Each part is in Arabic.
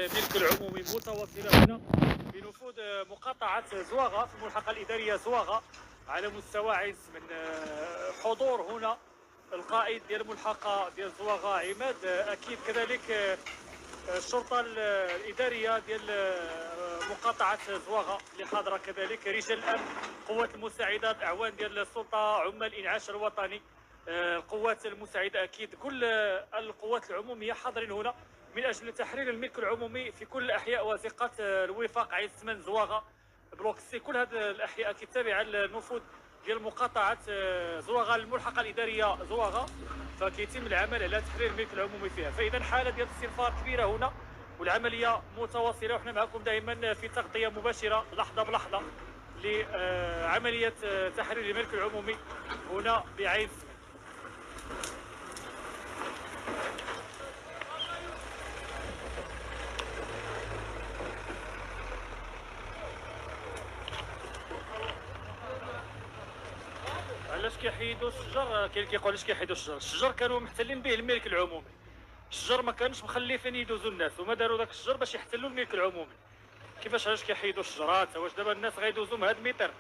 الملك العمومي متواصلة هنا بنفوذ مقاطعة زواغة في الملحقة الإدارية زواغة على مستوى عز من حضور هنا القائد ديال الملحقة ديال زواغة عماد، أكيد كذلك الشرطة الإدارية ديال مقاطعة زواغة اللي حاضرة، كذلك رجال الأمن، قوات المساعدات، أعوان ديال السلطة، عمال الإنعاش الوطني، القوات المساعدة، أكيد كل القوات العمومية حاضرين هنا من أجل تحرير الملك العمومي في كل الأحياء وزقة الوفاق، عين سمن، زواغة، بلوك سي، كل هذه الأحياء أكيد تابعة للنفوذ ديال مقاطعة زواغة الملحقة الإدارية زواغة، فكيتم العمل على تحرير الملك العمومي فيها. فإذا حالة ديال استنفار كبيرة هنا والعملية متواصلة، وحنا معكم دائما في تغطية مباشرة لحظة بلحظة لعملية تحرير الملك العمومي هنا بعين سمن. علاش كيحيدوا الشجر؟ كاين اللي كيقول علاش كيحيدوا الشجر؟ الشجر كانوا محتلين به الملك العمومي، الشجر ما كانش مخلفين يدوزوا الناس، وما داروا داك الشجر باش يحتلوا الملك العمومي. كيفاش علاش كيحيدوا الشجرات؟ واش دابا الناس غيدوزوا من هاد المتر؟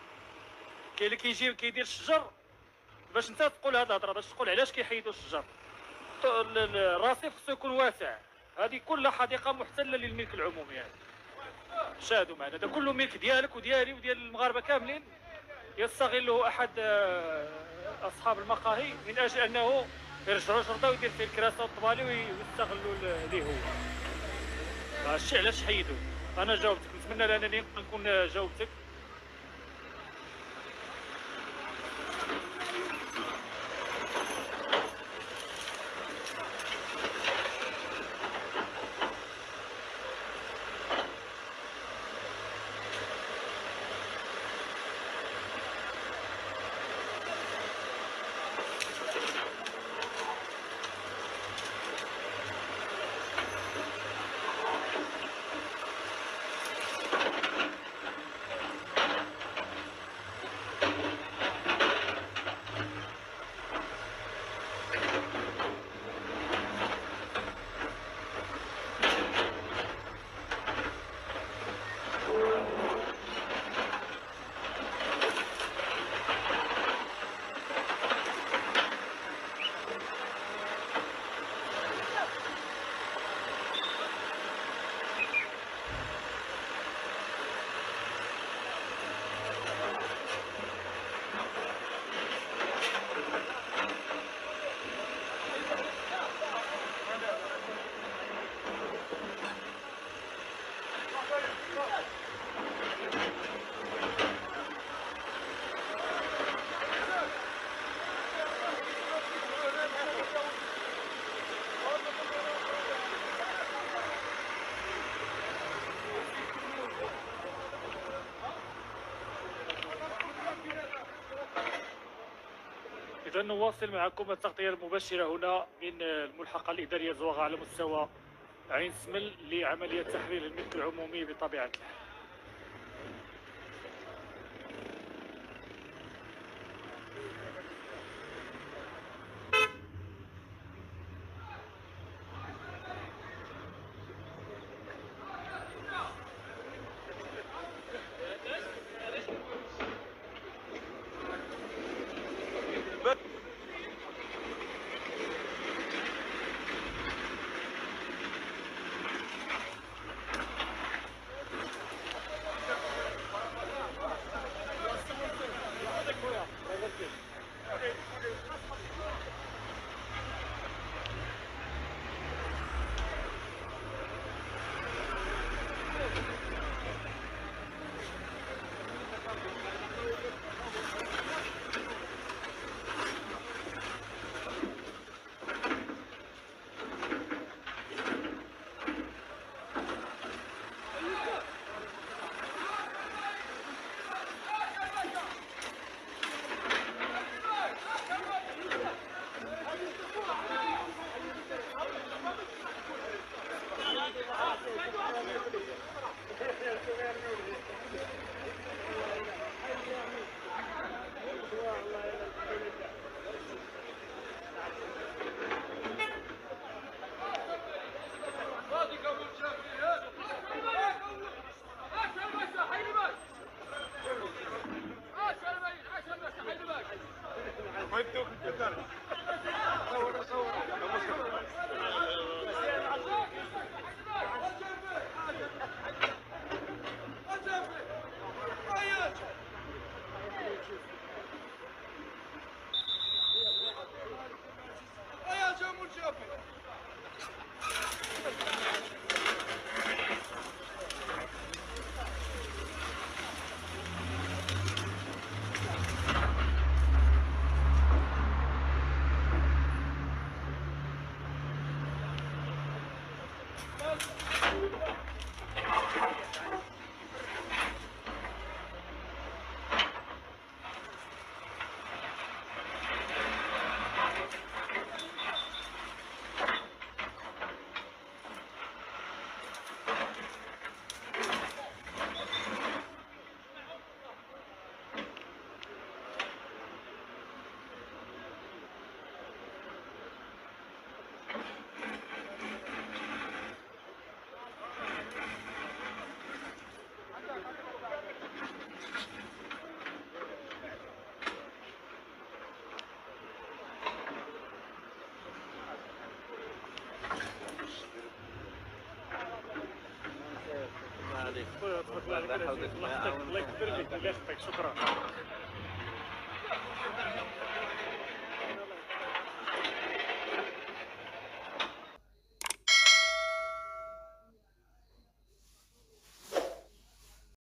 كاين اللي كيجي كيدير الشجر باش انت تقول هاد الهضره، باش تقول علاش كيحيدوا الشجر. الرصيف خصو يكون واسع، هذه كلها حديقه محتله للملك العمومي. يعني شاهدوا معنا، هذا كله ملك ديالك وديالي وديال المغاربه كاملين، يستغله احد اصحاب المقاهي من اجل انه يرجعوا شرطه ويدير فيه الكراسه والطبالي ويستغلوا ليه هو. هادشي علاش حيدوه. انا جاوبتك، نتمنى انني نكون جاوبتك. إذا نواصل معكم التغطية المباشرة هنا من الملحقة الإدارية زواغة على مستوى عين سمل لعملية تحرير الملك العمومي بطبيعة الحال. تبارك الله عليك. الله يحفظك، الله يكبر فيك، الله يخليك، شكرا.